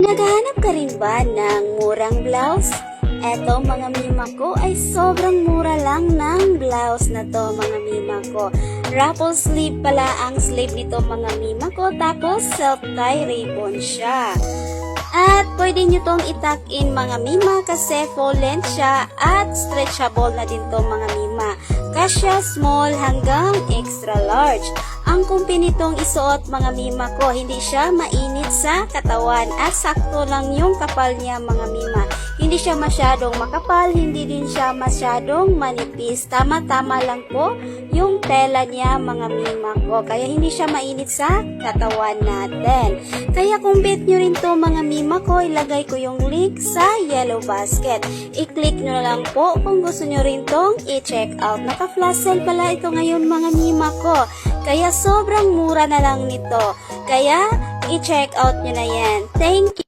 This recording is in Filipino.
Naghahanap ka rin ba ng murang blouse? Eto mga mima ko ay sobrang mura lang ng blouse na to mga mima ko. Ruffle sleeve pala ang sleeve nito mga mima ko, tapos self-tie ribbon siya. At pwede nyo tong itak-in mga mima kasi full length siya at stretchable na din to mga mima. Kasya small hanggang extra large. Ang kumpi nitong isuot mga mima ko, hindi siya mainit sa katawan at sakto lang yung kapal niya mga mima. Hindi siya masyadong makapal, hindi din siya masyadong manipis. Tama-tama lang po yung tela niya mga mima ko. Kaya hindi siya mainit sa katawan natin. Kaya kung bet nyo rin to mga mima ko, ilagay ko yung link sa yellow basket. I-click nyo na lang po kung gusto nyo rin tong i-check out. Naka-flash sale pala ito ngayon mga mima ko. Kaya sobrang mura na lang nito. Kaya i-check out nyo na yan. Thank you.